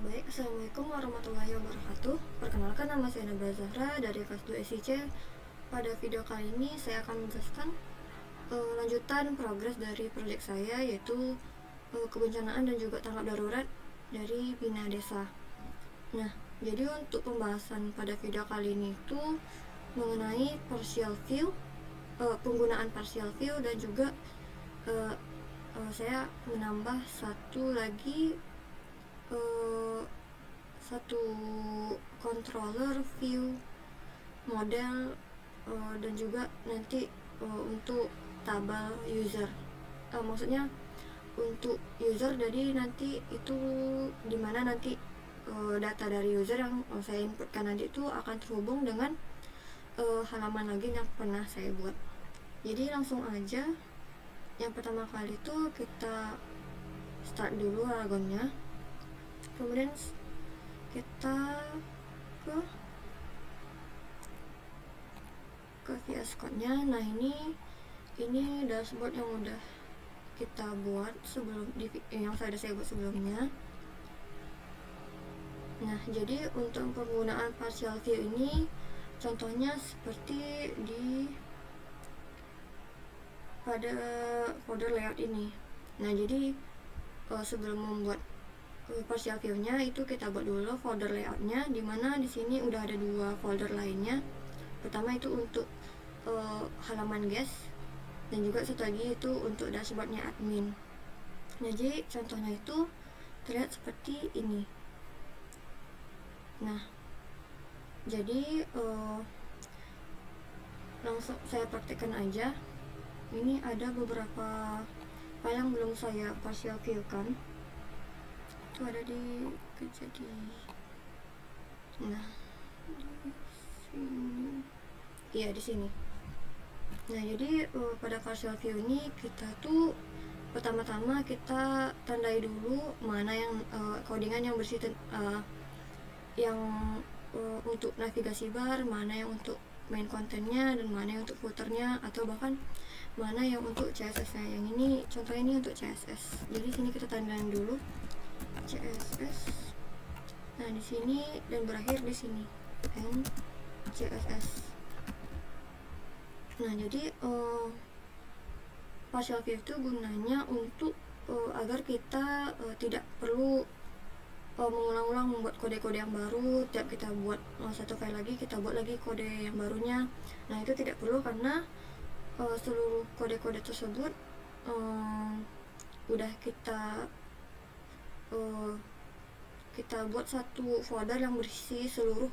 Baik, Assalamualaikum warahmatullahi wabarakatuh. Perkenalkan, nama saya Nabila Zahra dari kelas 2 SIC. Pada video kali ini saya akan menjelaskan lanjutan progres dari proyek saya, yaitu kebencanaan dan juga tanggap darurat dari Bina Desa. Nah, jadi untuk pembahasan pada video kali ini itu mengenai partial view, penggunaan partial view, dan juga saya menambah satu controller view model, dan juga nanti untuk tabel user, maksudnya untuk user. Jadi nanti itu dimana nanti data dari user yang saya inputkan nanti itu akan terhubung dengan halaman login yang pernah saya buat. Jadi langsung aja, yang pertama kali itu kita start dulu Aragonnya, kemudian kita ke VS Code-nya. Nah, ini dashboard yang udah kita buat yang saya buat sebelumnya. Nah, jadi untuk penggunaan partial view ini contohnya seperti pada folder layout ini. Nah, jadi sebelum membuat partial view-nya itu kita buat dulu folder layout-nya, dimana di sini udah ada dua folder lainnya. Pertama itu untuk halaman guest, dan juga satu lagi itu untuk dashboard-nya admin. Nah, jadi contohnya itu terlihat seperti ini. Nah, jadi langsung saya praktekkan aja. Ini ada beberapa file yang belum saya partial view kan, itu ada di kejadian. Nah, di sini. Nah, jadi pada partial view ini kita tuh pertama-tama kita tandai dulu mana yang codingan yang bersih, yang untuk navigasi bar, mana yang untuk main kontennya, dan mana yang untuk footernya, atau bahkan mana yang untuk CSS-nya. Yang ini contohnya ini untuk CSS. Jadi sini kita tandain dulu CSS. Nah, di sini dan berakhir di sini and CSS. Nah, jadi partial view itu gunanya untuk agar kita tidak perlu mengulang-ulang membuat kode-kode yang baru. Tiap kita buat satu file lagi, kita buat lagi kode yang barunya. Nah, itu tidak perlu karena seluruh kode-kode tersebut udah kita buat satu folder yang berisi seluruh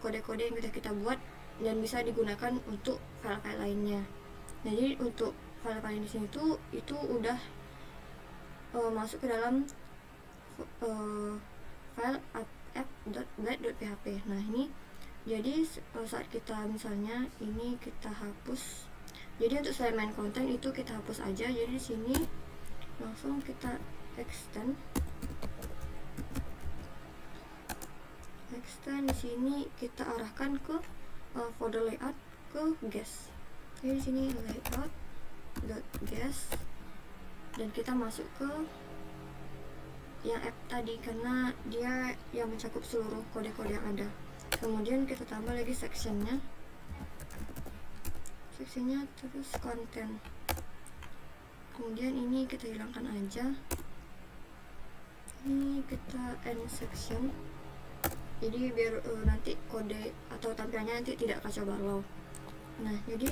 kode-kode yang kita buat dan bisa digunakan untuk file-file lainnya. Nah, jadi untuk file-file di sini itu udah masuk ke dalam file app.blade.php. Nah, ini jadi saat kita misalnya ini kita hapus, jadi untuk slide main content itu kita hapus aja. Jadi di sini langsung kita extend di sini kita arahkan ke folder layout ke guest. Jadi di sini layout.guest, dan kita masuk ke yang app tadi karena dia yang mencakup seluruh kode-kode yang ada. Kemudian kita tambah lagi sectionnya terus konten. Kemudian ini kita hilangkan aja, ini kita end section, jadi biar nanti kode atau tampilannya nanti tidak kacau balau. Nah, jadi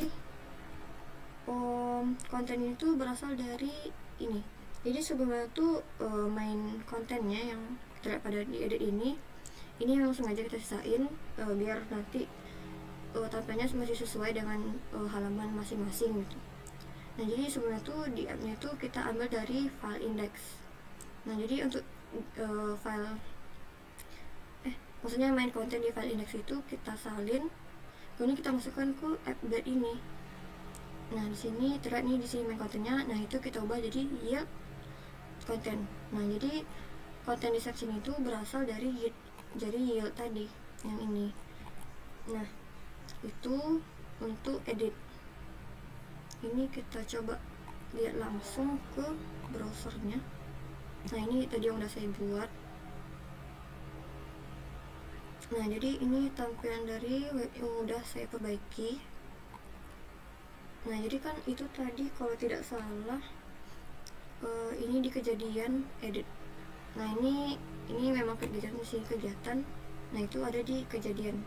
konten itu berasal dari ini. Jadi sebelumnya tuh main kontennya yang terlihat pada di edit ini langsung aja kita sisain biar nanti tampilannya masih sesuai dengan halaman masing-masing gitu. Nah, jadi sebenarnya tuh di app-nya tuh kita ambil dari file index. Nah, jadi untuk maksudnya main konten di file index itu kita salin, kemudian kita masukkan ke app blade ini. Nah, di sini terlihat nih, di sini main kontennya. Nah, itu kita ubah jadi yield konten. Nah, jadi konten di section itu berasal dari yield tadi yang ini. Nah, itu untuk edit. Ini kita coba lihat langsung ke browsernya. Nah, ini tadi yang udah saya buat. Nah, jadi ini tampilan dari web yang udah saya perbaiki. Nah, jadi kan itu tadi kalau tidak salah ini di kejadian edit. Nah, ini memang kegiatan di sini kegiatan. Nah, itu ada di kejadian.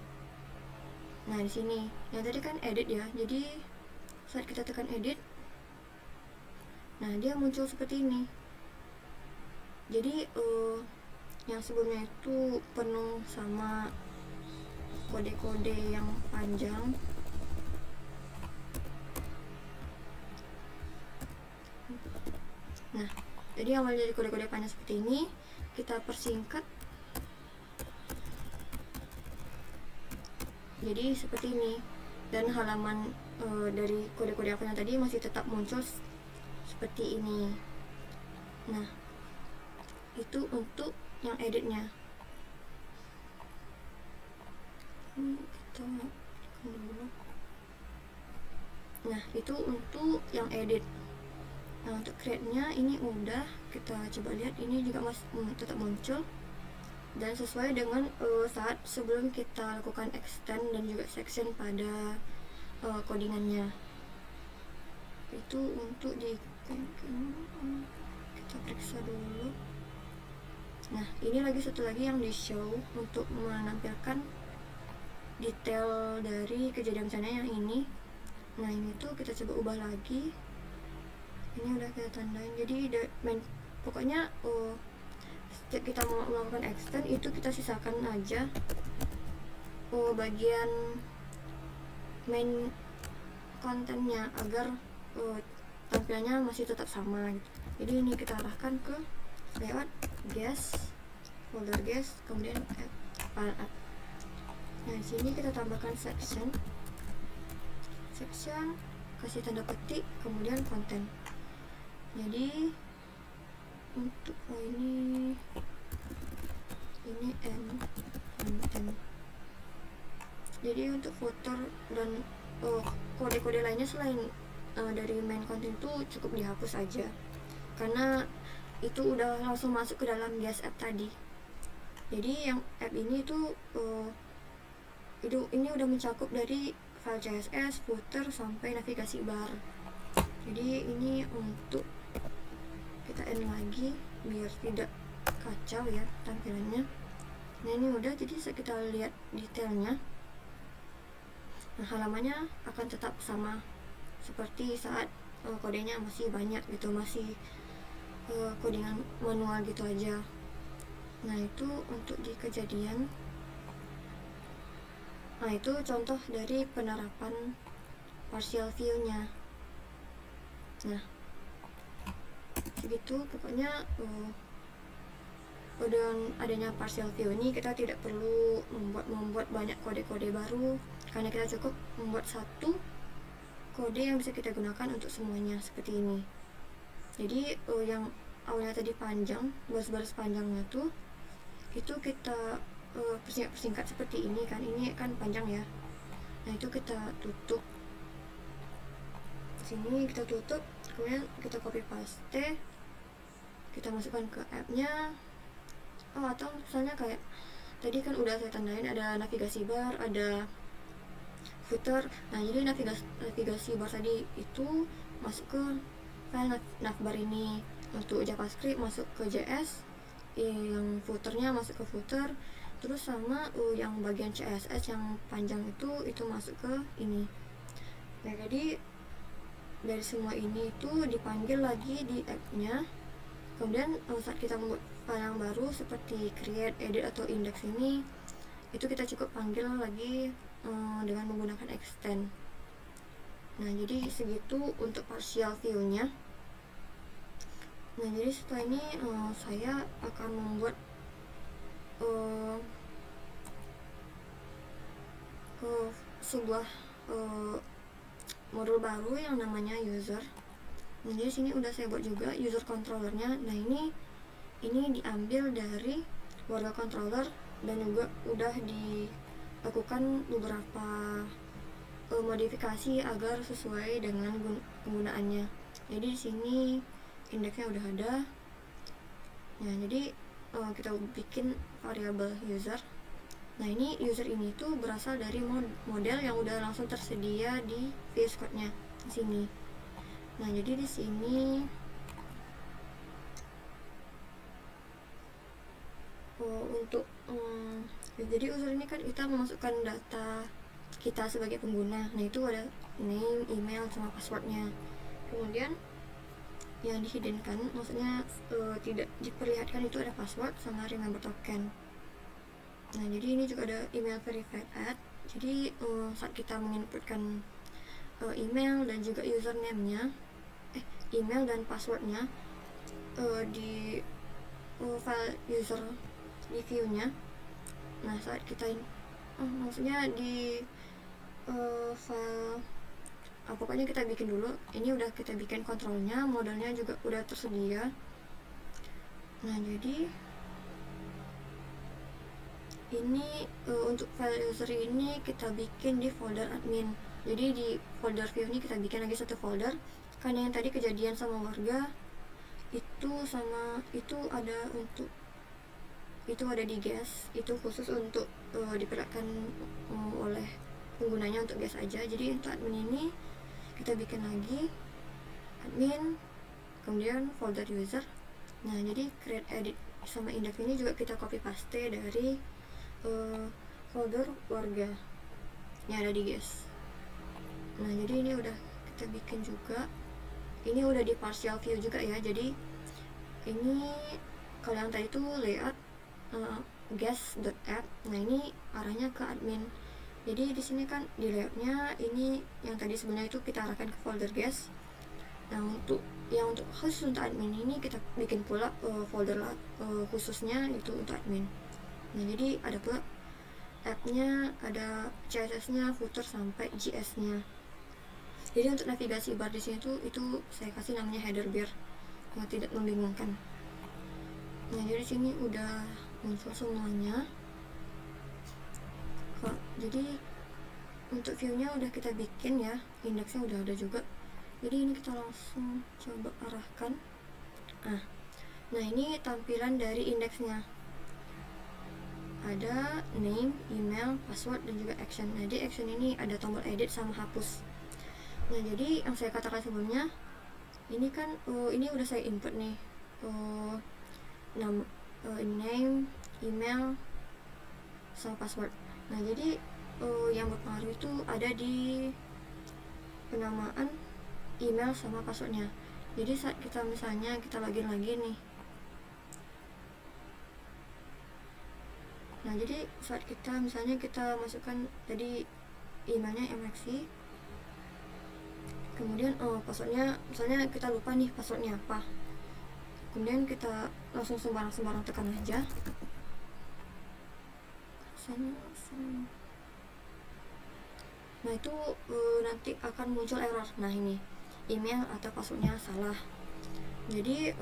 Nah, di sini yang tadi kan edit ya. Jadi saat kita tekan edit, nah dia muncul seperti ini. Jadi yang sebelumnya itu penuh sama kode-kode yang panjang. Nah, jadi awal dari kode-kode panjang seperti ini kita persingkat. Jadi seperti ini, dan halaman dari kode-kode yang tadi masih tetap muncul seperti ini. Nah, itu untuk yang editnya. Kita dulu. Nah, itu untuk yang edit. Nah, untuk create-nya ini udah kita coba lihat, ini juga masih tetap muncul dan sesuai dengan saat sebelum kita lakukan extend dan juga section pada codingannya. Itu untuk di kita periksa dulu. Nah, ini lagi satu lagi yang di show untuk menampilkan detail dari kejadian bencana yang ini. Nah, ini tuh kita coba ubah lagi. Ini udah kita tandain. Jadi pokoknya setiap kita mau melakukan extend itu kita sisakan aja bagian main kontennya agar tampilannya masih tetap sama gitu. Jadi ini kita arahkan ke layout, guest, folder guest, kemudian file add. Nah, di sini kita tambahkan section, kasih tanda petik, kemudian konten. Jadi untuk ini konten. Jadi untuk footer dan kode-kode lainnya selain dari main konten itu cukup dihapus aja, karena itu udah langsung masuk ke dalam guest app tadi. Jadi yang app ini tuh ini udah mencakup dari file CSS, footer, sampai navigasi bar. Jadi ini untuk kita end lagi biar tidak kacau ya tampilannya. Nah, ini udah, jadi kita lihat detailnya. Nah, halamannya akan tetap sama seperti saat kodenya masih banyak gitu, masih codingan manual gitu aja. Nah, itu untuk di kejadian. Nah, itu contoh dari penerapan partial view-nya. Nah, segitu pokoknya. Dengan adanya partial view ini kita tidak perlu membuat banyak kode-kode baru, karena kita cukup membuat satu kode yang bisa kita gunakan untuk semuanya seperti ini. Jadi yang awalnya tadi panjang, baris-baris panjangnya tuh itu kita persingkat seperti ini kan, ini kan panjang ya. Nah, itu kita tutup sini, kita tutup, kemudian kita copy paste, kita masukkan ke app-nya. Atau misalnya kayak tadi kan udah saya tandain ada navigasi bar, ada footer. Nah, jadi navigasi bar tadi itu masuk ke file navbar ini. Untuk JavaScript masuk ke JS, yang footernya masuk ke footer, terus sama yang bagian CSS yang panjang itu masuk ke ini. Nah, jadi dari semua ini itu dipanggil lagi di app-nya. Kemudian saat kita membuat file yang baru seperti create, edit, atau index ini, itu kita cukup panggil lagi dengan menggunakan extend. Nah, jadi segitu untuk partial view-nya. Nah, jadi setelah ini saya akan membuat sebuah modul baru yang namanya user. Nah, jadi sini udah saya buat juga user controllernya. Nah, ini diambil dari Wordle controller dan juga udah dilakukan beberapa modifikasi agar sesuai dengan penggunaannya. Jadi di sini indeksnya udah ada. Nah, jadi kita bikin variabel user. Nah ini user ini tuh berasal dari model yang udah langsung tersedia di VS Code-nya di sini. Nah jadi di sini untuk jadi user ini kan kita memasukkan data kita sebagai pengguna. Nah itu ada name, email, sama passwordnya. Kemudian yang dihiddenkan, maksudnya tidak diperlihatkan, itu ada password sama remember token. Nah jadi ini juga ada email verified at. Jadi saat kita menginputkan email dan juga username-nya, email dan passwordnya di file user di view-nya. Nah saat kita maksudnya di file pokoknya kita bikin dulu, ini udah kita bikin kontrolnya, modelnya juga udah tersedia. Nah jadi ini untuk file user ini kita bikin di folder admin. Jadi di folder view ini kita bikin lagi satu folder, karena yang tadi kejadian sama warga itu sama itu ada untuk itu ada di guest, itu khusus untuk diperlihatkan oleh penggunanya untuk guest aja. Jadi untuk admin ini kita bikin lagi admin, kemudian folder user. Nah jadi create, edit sama index ini juga kita copy paste dari folder warga yang ada di guest. Nah jadi ini udah kita bikin juga, ini udah di partial view juga ya. Jadi ini kalau yang tadi itu layout guest.app, nah ini arahnya ke admin. Jadi di sini kan di layoutnya ini yang tadi sebenarnya itu kita arahkan ke folder guest. Nah untuk khusus untuk admin ini kita bikin pula folder khususnya itu untuk admin. Nah jadi ada pula app-nya, ada CSS-nya, footer sampai JS-nya. Jadi untuk navigasi bar di sini tuh itu saya kasih namanya header bar, tidak membingungkan. Nah jadi sini udah muncul semuanya. Jadi untuk view-nya udah kita bikin ya, indeksnya udah ada juga. Jadi ini kita langsung coba arahkan. Nah ini tampilan dari indeksnya. Ada name, email, password, dan juga action. Nah di action ini ada tombol edit sama hapus. Nah jadi yang saya katakan sebelumnya, ini kan ini udah saya input nih name, email, sama password. Nah jadi yang berpengaruh itu ada di penamaan email sama passwordnya. Jadi saat kita misalnya kita login lagi nih, nah jadi saat kita misalnya kita masukkan tadi emailnya MXC, kemudian passwordnya misalnya kita lupa nih passwordnya apa, kemudian kita langsung sembarang tekan aja sana. Nah itu nanti akan muncul error. Nah ini email atau passwordnya salah. Jadi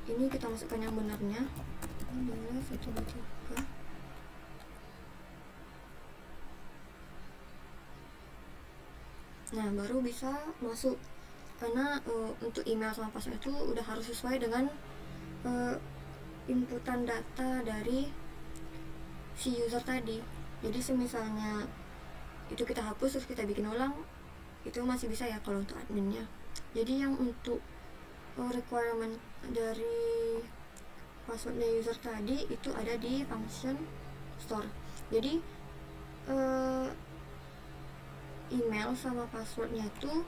ini kita masukkan yang benarnya adalah 123. Nah baru bisa masuk, karena untuk email sama password itu udah harus sesuai dengan inputan data dari si user tadi. Jadi semisalnya itu kita hapus terus kita bikin ulang, itu masih bisa ya kalau untuk adminnya. Jadi yang untuk requirement dari passwordnya user tadi itu ada di function store. Jadi email sama passwordnya itu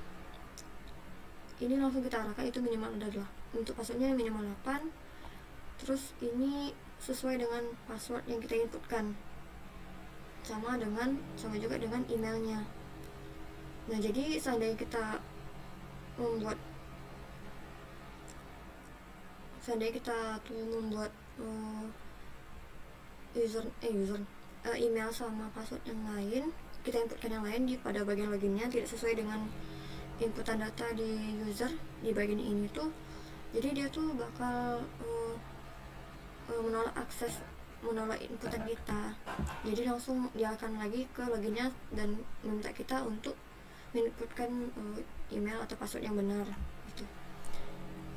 ini langsung kita arahkan itu minimal adalah untuk passwordnya minimal 8, terus ini sesuai dengan password yang kita inputkan, sama juga dengan emailnya. Nah jadi seandainya kita membuat email sama password yang lain, kita inputkan yang lain pada bagian loginnya tidak sesuai dengan inputan data di user di bagian ini tuh, jadi dia tuh bakal menolak inputan kita. Jadi langsung dia akan lagi ke loginnya dan meminta kita untuk menginputkan email atau password yang benar gitu.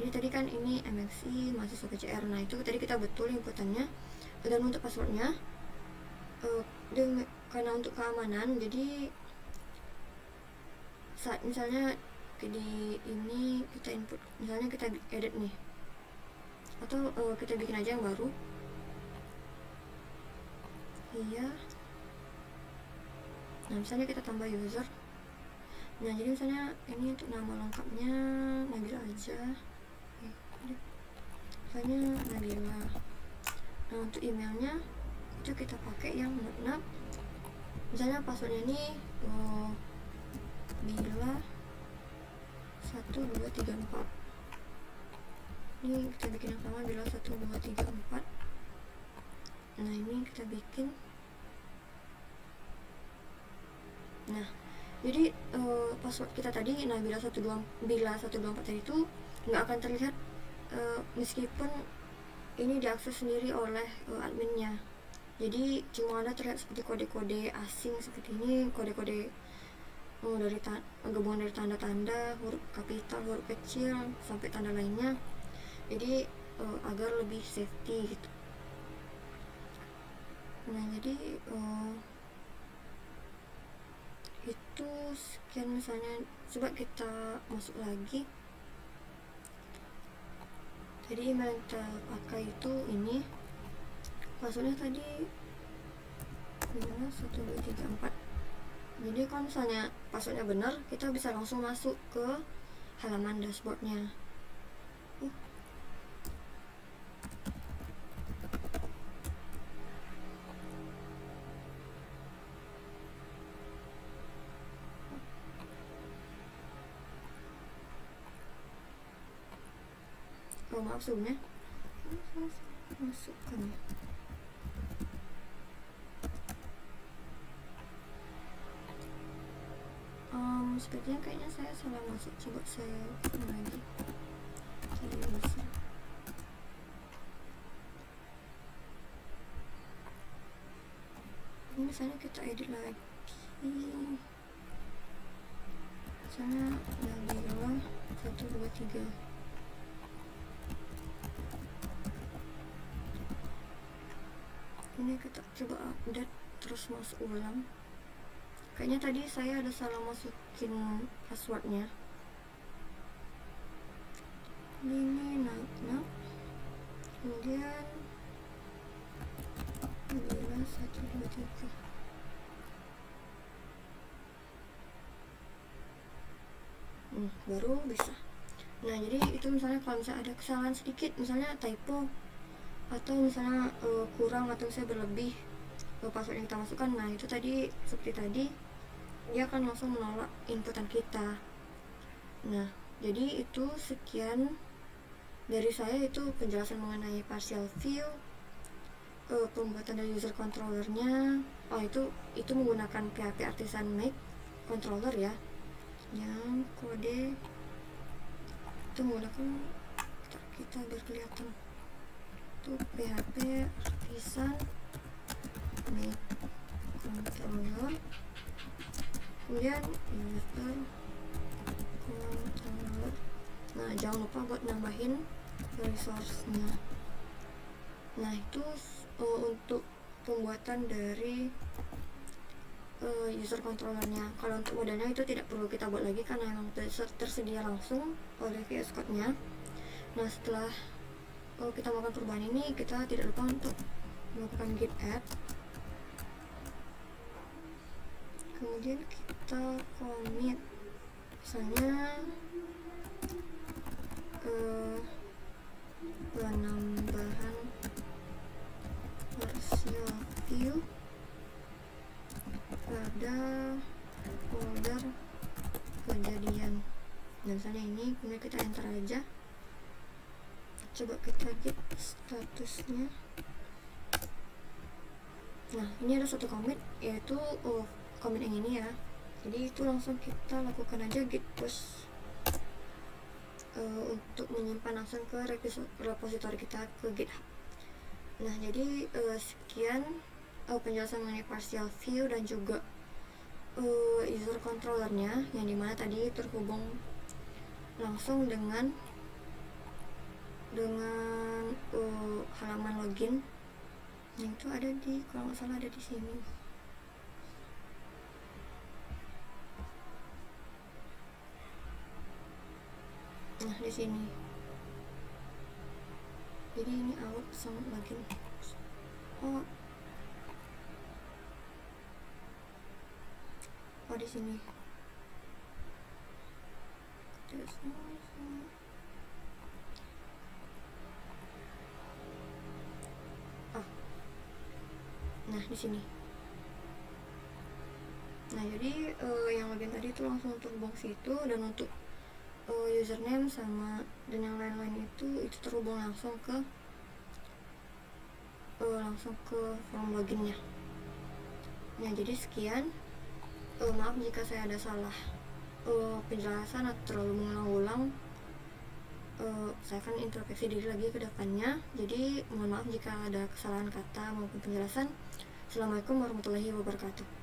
Jadi tadi kan ini MXC mahasiswa PCR. Nah itu tadi kita betul inputannya, dan untuk passwordnya karena untuk keamanan, jadi saat misalnya di ini kita input, misalnya kita edit nih, atau kita bikin aja yang baru. Iya. Nah, misalnya kita tambah user. Nah, jadi misalnya ini untuk nama lengkapnya Nabila aja. Misalnya Nabila. Nah, untuk emailnya itu kita pakai yang nap. Misalnya passwordnya ini Bila 1234. Ini kita bikin yang sama, Bila 1234. Nah, ini kita bikin. Nah, jadi password kita tadi, nah Bila 124 tadi itu nggak akan terlihat meskipun ini diakses sendiri oleh adminnya. Jadi cuma ada terlihat seperti kode-kode asing seperti ini, kode-kode dari gabungan dari tanda-tanda, huruf kapital, huruf kecil, sampai tanda lainnya. Jadi agar lebih safety gitu. Nah, jadi itu sekian. Misalnya coba kita masuk lagi. Jadi email yang kita pakai itu ini, passwordnya tadi 1234. Jadi kalau misalnya passwordnya benar, kita bisa langsung masuk ke halaman dashboardnya. Maaf sebelumnya, masukkan ya. Sepertinya kayaknya saya salah masuk. Coba saya lagi. Jadi bisa. Ini misalnya kita edit lagi. Misalnya Nabila 123. Ini kita coba update terus masuk ulang. Kayaknya tadi saya ada salah masukin passwordnya. Ini nak. Kemudian Nabila 123. Baru bisa. Nah, jadi itu misalnya kalau misalnya ada kesalahan sedikit, misalnya typo atau misalnya kurang atau misalnya berlebih password yang kita masukkan, nah itu tadi seperti tadi dia akan langsung menolak inputan kita. Nah, jadi itu sekian dari saya, itu penjelasan mengenai partial view, pembuatan dari user controllernya. Itu menggunakan PHP Artisan Make controller ya, yang kode itu menggunakan kita biar kelihatan itu PHP Artisan Make controller. Kemudian user controller. Nah, jangan lupa buat nambahin resource-nya. Nah, itu untuk pembuatan dari user controllernya. Kalau untuk modelnya itu tidak perlu kita buat lagi karena memang tersedia langsung oleh VS Code-nya. Nah, setelah kita melakukan perubahan ini, kita tidak lupa untuk melakukan git add. Kemudian kita commit, misalnya penambahan partial view pada folder kejadian. Dan misalnya ini, kemudian kita enter aja. Coba kita git statusnya. Nah, ini ada satu commit, yaitu commit yang ini ya. Jadi itu langsung kita lakukan aja git push untuk menyimpan langsung ke repository kita, ke GitHub. Nah, jadi sekian penjelasan mengenai partial view dan juga user controllernya, yang dimana tadi terhubung langsung dengan halaman login Nah itu ada di, kalau nggak salah ada di sini. Nah di sini. Jadi ini out sama login. Oh di sini. Nah di sini. Nah jadi yang login tadi itu langsung terhubung situ, dan untuk username sama dan yang lain-lain itu terhubung langsung ke form loginnya. Nah jadi sekian. Maaf jika saya ada salah penjelasan atau terlalu mengulang-ulang. Saya akan introspeksi diri lagi ke depannya. Jadi mohon maaf jika ada kesalahan kata maupun penjelasan. Assalamualaikum warahmatullahi wabarakatuh.